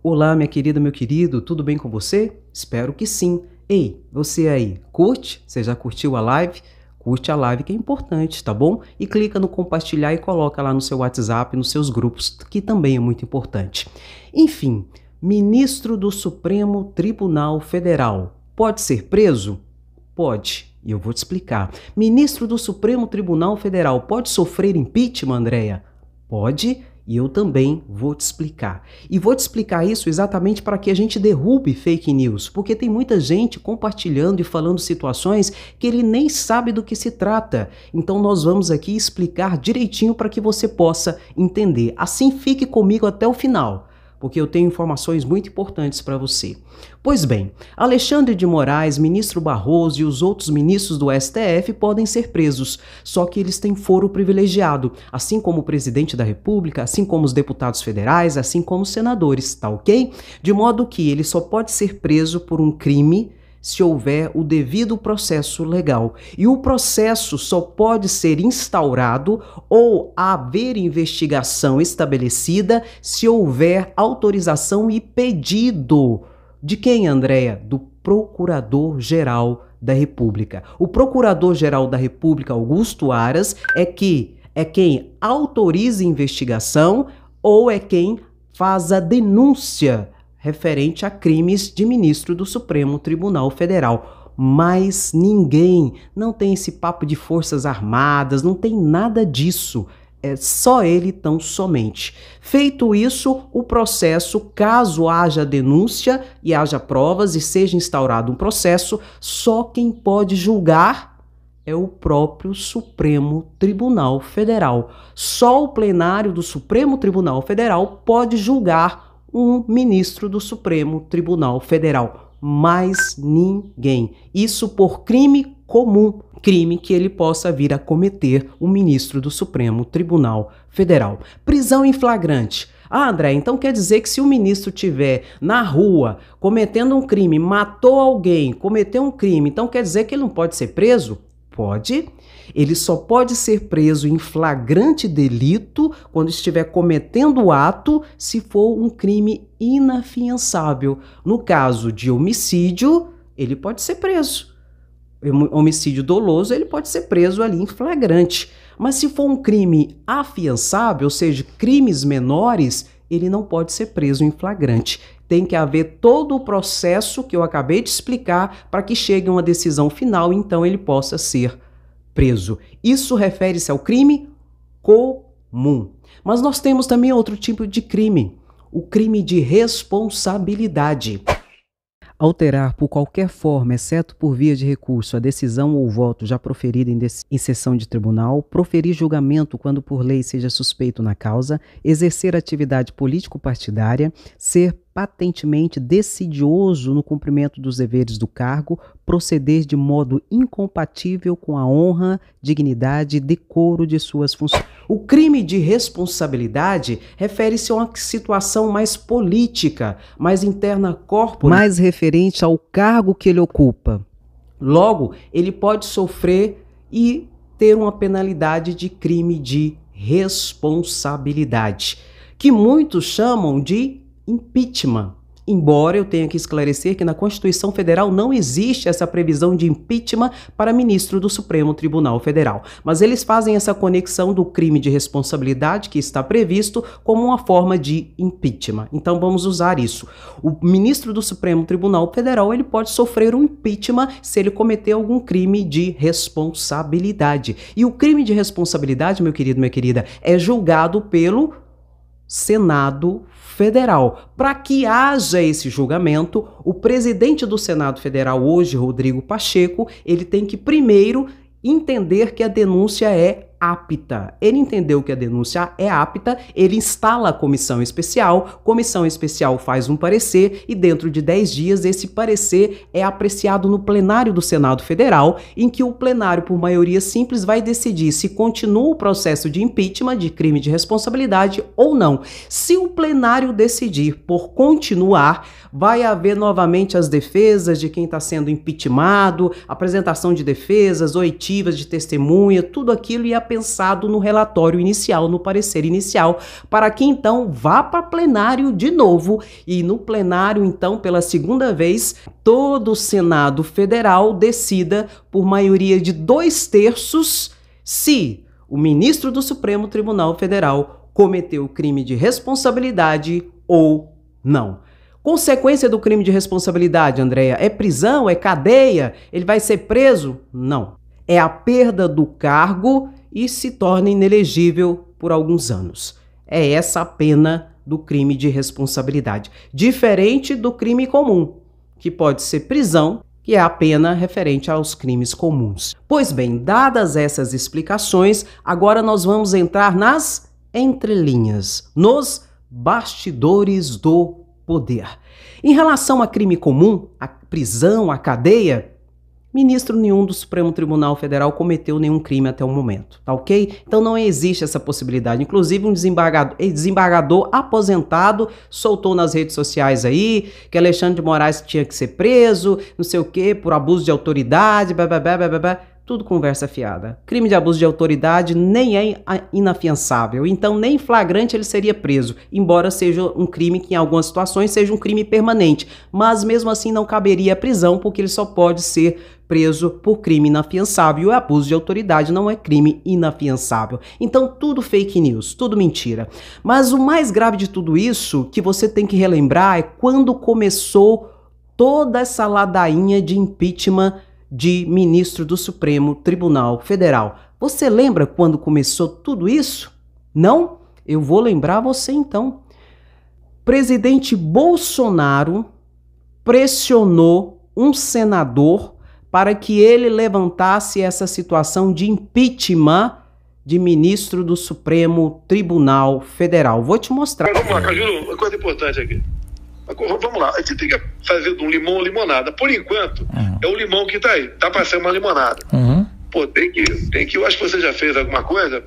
Olá, minha querida, meu querido, tudo bem com você? Espero que sim. Ei, você aí, curte? Você já curtiu a live? Curte a live que é importante, tá bom? E clica no compartilhar e coloca lá no seu WhatsApp, nos seus grupos, que também é muito importante. Enfim, ministro do Supremo Tribunal Federal pode ser preso? Pode, e eu vou te explicar. Ministro do Supremo Tribunal Federal pode sofrer impeachment, Andréia? Pode. E eu também vou te explicar. E vou te explicar isso exatamente para que a gente derrube fake news, porque tem muita gente compartilhando e falando situações que ele nem sabe do que se trata. Então nós vamos aqui explicar direitinho para que você possa entender. Assim fique comigo até o final, porque eu tenho informações muito importantes para você. Pois bem, Alexandre de Moraes, ministro Barroso e os outros ministros do STF podem ser presos, só que eles têm foro privilegiado, assim como o presidente da República, assim como os deputados federais, assim como os senadores, tá ok? De modo que ele só pode ser preso por um crime se houver o devido processo legal. E o processo só pode ser instaurado ou haver investigação estabelecida se houver autorização e pedido. De quem, Andréia? Do Procurador-Geral da República. O Procurador-Geral da República, Augusto Aras, é quem autoriza a investigação ou é quem faz a denúncia referente a crimes de ministro do Supremo Tribunal Federal. Mas ninguém, não tem esse papo de forças armadas, não tem nada disso. É só ele tão somente. Feito isso, o processo, caso haja denúncia e haja provas e seja instaurado um processo, só quem pode julgar é o próprio Supremo Tribunal Federal. Só o plenário do Supremo Tribunal Federal pode julgar um ministro do Supremo Tribunal Federal, mais ninguém. Isso por crime comum, crime que ele possa vir a cometer o ministro do Supremo Tribunal Federal. Prisão em flagrante. Ah, André, então quer dizer que se o ministro estiver na rua cometendo um crime, matou alguém, cometeu um crime, então quer dizer que ele não pode ser preso? Pode. Ele só pode ser preso em flagrante delito quando estiver cometendo o ato, se for um crime inafiançável. No caso de homicídio, ele pode ser preso. Homicídio doloso, ele pode ser preso ali em flagrante. Mas se for um crime afiançável, ou seja, crimes menores, ele não pode ser preso em flagrante. Tem que haver todo o processo que eu acabei de explicar para que chegue a uma decisão final e então ele possa ser preso. Isso refere-se ao crime comum. Mas nós temos também outro tipo de crime, o crime de responsabilidade. Alterar por qualquer forma, exceto por via de recurso, a decisão ou voto já proferida em sessão de tribunal, proferir julgamento quando por lei seja suspeito na causa, exercer atividade político-partidária, ser patentemente decidioso no cumprimento dos deveres do cargo, proceder de modo incompatível com a honra, dignidade e decoro de suas funções. O crime de responsabilidade refere-se a uma situação mais política, mais interna corpore, mais referente ao cargo que ele ocupa. Logo, ele pode sofrer e ter uma penalidade de crime de responsabilidade, que muitos chamam de impeachment. Embora eu tenha que esclarecer que na Constituição Federal não existe essa previsão de impeachment para ministro do Supremo Tribunal Federal. Mas eles fazem essa conexão do crime de responsabilidade que está previsto como uma forma de impeachment. Então vamos usar isso. O ministro do Supremo Tribunal Federal ele pode sofrer um impeachment se ele cometer algum crime de responsabilidade. E o crime de responsabilidade, meu querido, minha querida, é julgado pelo Senado Federal. Para que haja esse julgamento, o presidente do Senado Federal hoje, Rodrigo Pacheco, ele tem que primeiro entender que a denúncia é apta. Ele entendeu que a denúncia é apta, ele instala a comissão especial faz um parecer e dentro de 10 dias esse parecer é apreciado no plenário do Senado Federal, em que o plenário, por maioria simples, vai decidir se continua o processo de impeachment, de crime de responsabilidade ou não. Se o plenário decidir por continuar, vai haver novamente as defesas de quem está sendo impeachmentado, apresentação de defesas, oitivas de testemunha, tudo aquilo e a pensado no relatório inicial, no parecer inicial, para que então vá para plenário de novo e no plenário então pela segunda vez todo o Senado Federal decida por maioria de 2/3 se o ministro do Supremo Tribunal Federal cometeu crime de responsabilidade ou não. Consequência do crime de responsabilidade, Andréia, é prisão, é cadeia, ele vai ser preso? Não. É a perda do cargo e se torna inelegível por alguns anos. É essa a pena do crime de responsabilidade. Diferente do crime comum, que pode ser prisão, que é a pena referente aos crimes comuns. Pois bem, dadas essas explicações, agora nós vamos entrar nas entrelinhas, nos bastidores do poder. Em relação a crime comum, a prisão, a cadeia, ministro nenhum do Supremo Tribunal Federal cometeu nenhum crime até o momento, tá ok? Então não existe essa possibilidade. Inclusive um desembargador aposentado soltou nas redes sociais aí que Alexandre de Moraes tinha que ser preso, não sei o quê, por abuso de autoridade, blá, blá, blá, blá, blá. Tudo conversa fiada. Crime de abuso de autoridade nem é inafiançável, então nem flagrante ele seria preso, embora seja um crime que em algumas situações seja um crime permanente, mas mesmo assim não caberia a prisão porque ele só pode ser preso por crime inafiançável e o abuso de autoridade não é crime inafiançável. Então tudo fake news, tudo mentira. Mas o mais grave de tudo isso que você tem que relembrar é quando começou toda essa ladainha de impeachment de ministro do Supremo Tribunal Federal. Você lembra quando começou tudo isso? Não? Eu vou lembrar você então. Presidente Bolsonaro pressionou um senador para que ele levantasse essa situação de impeachment de ministro do Supremo Tribunal Federal. Vou te mostrar. Vamos lá, Cajuru, uma coisa importante aqui. Vamos lá, a gente tem que fazer de um limão uma limonada. Por enquanto, é o limão que tá aí. Tá para ser uma limonada. Pô, tem que, eu acho que você já fez alguma coisa,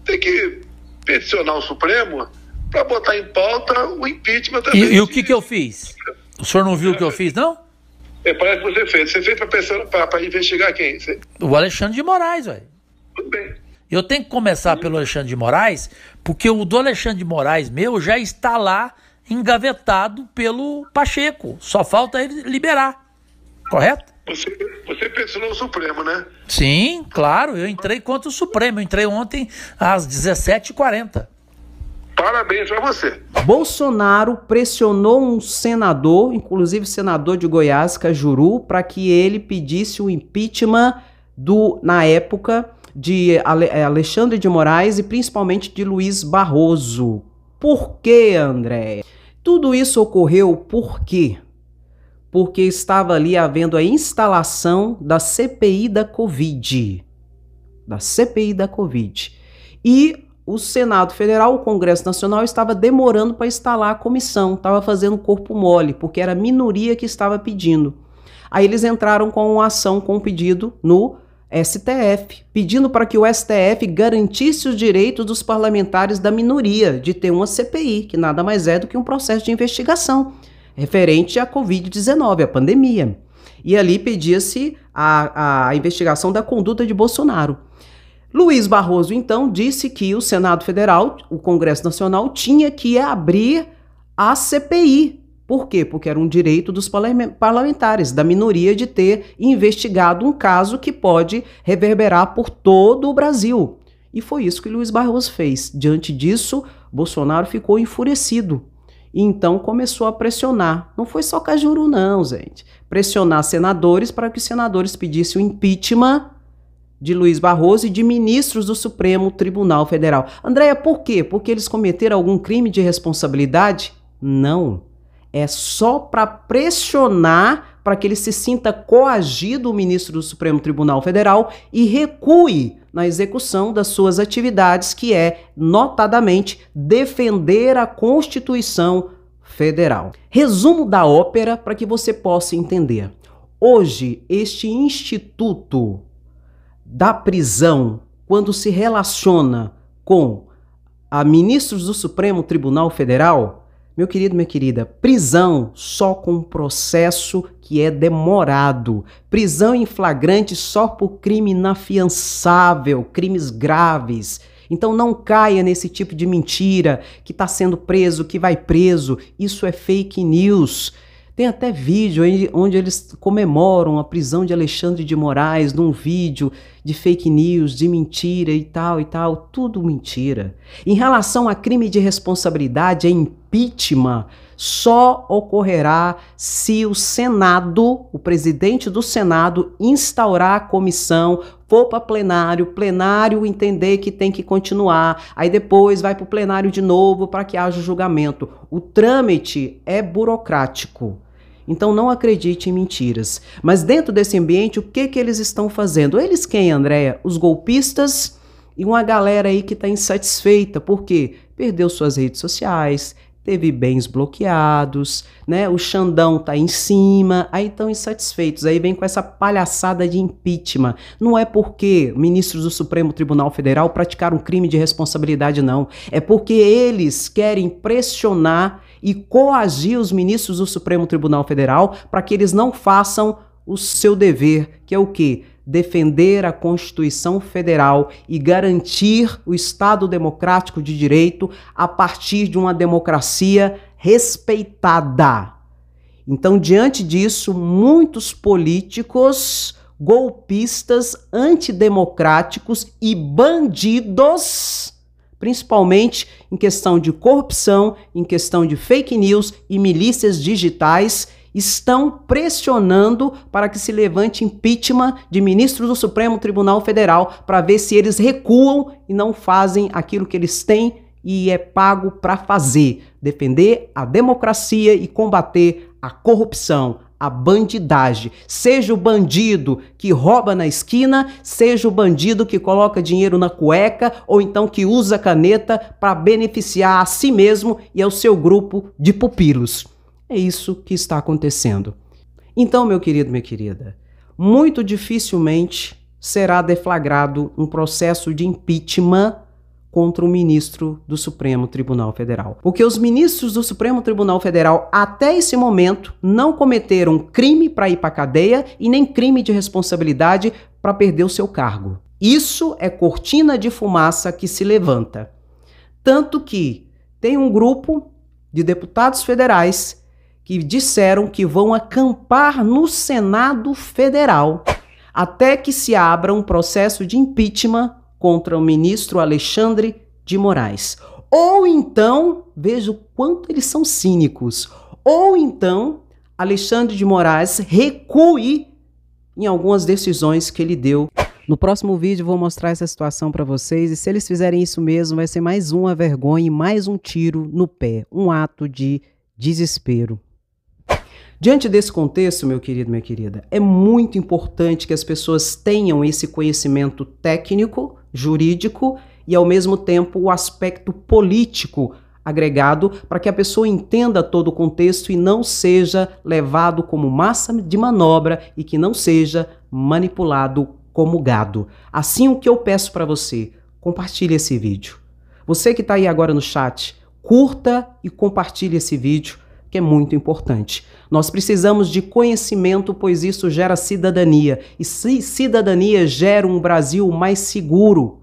tem que peticionar o Supremo para botar em pauta o impeachment também. E o que eu fiz? O senhor não viu o que eu fiz, não? Parece que você fez. Você fez para investigar quem? O Alexandre de Moraes, velho. Tudo bem. Eu tenho que começar pelo Alexandre de Moraes, porque o do Alexandre de Moraes meu já está lá engavetado pelo Pacheco. Só falta ele liberar. Correto? Você peticionou o Supremo, né? Sim, claro. Eu entrei contra o Supremo. Eu entrei ontem às 17h40. Parabéns para você. Bolsonaro pressionou um senador, inclusive senador de Goiás, Cajuru, para que ele pedisse o impeachment na época, de Alexandre de Moraes e principalmente de Luiz Barroso. Por quê, André? Tudo isso ocorreu por quê? Porque estava ali havendo a instalação da CPI da Covid. Da CPI da Covid. E o Senado Federal, o Congresso Nacional, estava demorando para instalar a comissão, estava fazendo corpo mole, porque era a minoria que estava pedindo. Aí eles entraram com uma ação, com um pedido no STF, pedindo para que o STF garantisse os direitos dos parlamentares da minoria de ter uma CPI, que nada mais é do que um processo de investigação referente à Covid-19, a pandemia. E ali pedia-se a investigação da conduta de Bolsonaro. Luiz Barroso, então, disse que o Senado Federal, o Congresso Nacional, tinha que abrir a CPI. Por quê? Porque era um direito dos parlamentares, da minoria, de ter investigado um caso que pode reverberar por todo o Brasil. E foi isso que Luiz Barroso fez. Diante disso, Bolsonaro ficou enfurecido. E então começou a pressionar. Não foi só Cajuru não, gente. Pressionar senadores para que os senadores pedissem o impeachment de Luiz Barroso e de ministros do Supremo Tribunal Federal. Andréia, por quê? Porque eles cometeram algum crime de responsabilidade? Não. É só para pressionar para que ele se sinta coagido, o ministro do Supremo Tribunal Federal, e recue na execução das suas atividades, que é, notadamente, defender a Constituição Federal. Resumo da ópera para que você possa entender. Hoje, este instituto da prisão, quando se relaciona com ministros do Supremo Tribunal Federal, Meu querido, minha querida, prisão só com processo que é demorado. Prisão em flagrante só por crime inafiançável, crimes graves. Então não caia nesse tipo de mentira que está sendo preso, que vai preso. Isso é fake news. Tem até vídeo onde eles comemoram a prisão de Alexandre de Moraes, num vídeo de fake news, de mentira e tal, tudo mentira. Em relação a crime de responsabilidade, impeachment só ocorrerá se o Senado, o presidente do Senado, instaurar a comissão, for para plenário entender que tem que continuar, aí depois vai para o plenário de novo para que haja o julgamento. O trâmite é burocrático. Então não acredite em mentiras. Mas dentro desse ambiente, o que eles estão fazendo? Eles quem, Andréia? Os golpistas e uma galera aí que está insatisfeita. Por quê? Perdeu suas redes sociais, teve bens bloqueados, né? O Xandão tá em cima, aí estão insatisfeitos. Aí vem com essa palhaçada de impeachment. Não é porque ministros do Supremo Tribunal Federal praticaram um crime de responsabilidade, não. É porque eles querem pressionar e coagir os ministros do Supremo Tribunal Federal para que eles não façam o seu dever, que é o quê? Defender a Constituição Federal e garantir o Estado democrático de direito a partir de uma democracia respeitada. Então, diante disso, muitos políticos, golpistas, antidemocráticos e bandidos, principalmente em questão de corrupção, em questão de fake news e milícias digitais, estão pressionando para que se levante impeachment de ministros do Supremo Tribunal Federal para ver se eles recuam e não fazem aquilo que eles têm e é pago para fazer, defender a democracia e combater a corrupção, a bandidagem. Seja o bandido que rouba na esquina, seja o bandido que coloca dinheiro na cueca ou então que usa caneta para beneficiar a si mesmo e ao seu grupo de pupilos. É isso que está acontecendo. Então, meu querido, minha querida, muito dificilmente será deflagrado um processo de impeachment contra o ministro do Supremo Tribunal Federal. Porque os ministros do Supremo Tribunal Federal, até esse momento, não cometeram crime para ir para a cadeia e nem crime de responsabilidade para perder o seu cargo. Isso é cortina de fumaça que se levanta. Tanto que tem um grupo de deputados federais que disseram que vão acampar no Senado Federal até que se abra um processo de impeachment contra o ministro Alexandre de Moraes. Ou então, veja o quanto eles são cínicos, ou então Alexandre de Moraes recue em algumas decisões que ele deu. No próximo vídeo vou mostrar essa situação para vocês e se eles fizerem isso mesmo vai ser mais uma vergonha e mais um tiro no pé, um ato de desespero. Diante desse contexto, meu querido, minha querida, é muito importante que as pessoas tenham esse conhecimento técnico, jurídico e, ao mesmo tempo, o aspecto político agregado para que a pessoa entenda todo o contexto e não seja levado como massa de manobra e que não seja manipulado como gado. Assim, o que eu peço para você, compartilhe esse vídeo. Você que está aí agora no chat, curta e compartilhe esse vídeo, que é muito importante. Nós precisamos de conhecimento, pois isso gera cidadania. E cidadania gera um Brasil mais seguro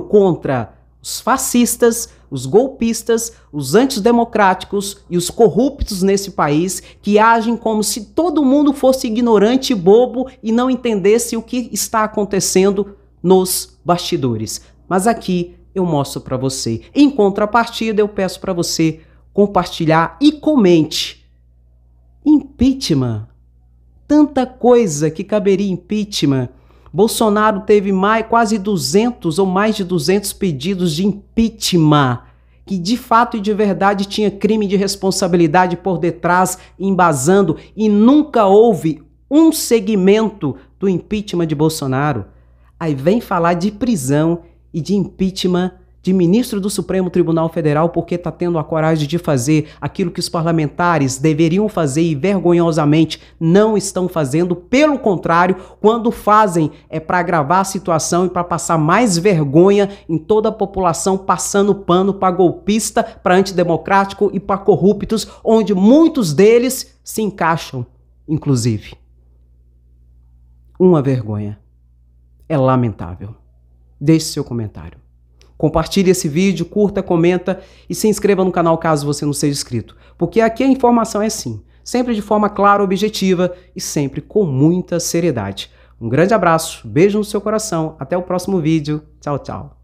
contra os fascistas, os golpistas, os antidemocráticos e os corruptos nesse país que agem como se todo mundo fosse ignorante e bobo e não entendesse o que está acontecendo nos bastidores. Mas aqui eu mostro para você. Em contrapartida, eu peço para você compartilhar e comente. Impeachment. Tanta coisa que caberia impeachment. Bolsonaro teve quase 200 ou mais de 200 pedidos de impeachment, que de fato e de verdade tinha crime de responsabilidade por detrás, embasando, e nunca houve um segmento do impeachment de Bolsonaro. Aí vem falar de prisão e de impeachment de ministro do Supremo Tribunal Federal porque está tendo a coragem de fazer aquilo que os parlamentares deveriam fazer e vergonhosamente não estão fazendo. Pelo contrário, quando fazem é para agravar a situação e para passar mais vergonha em toda a população, passando pano para golpista, para antidemocrático e para corruptos, onde muitos deles se encaixam, inclusive. Uma vergonha. É lamentável. Deixe seu comentário. Compartilhe esse vídeo, curta, comenta e se inscreva no canal caso você não seja inscrito. Porque aqui a informação é assim, sempre de forma clara, objetiva e sempre com muita seriedade. Um grande abraço, beijo no seu coração, até o próximo vídeo. Tchau, tchau.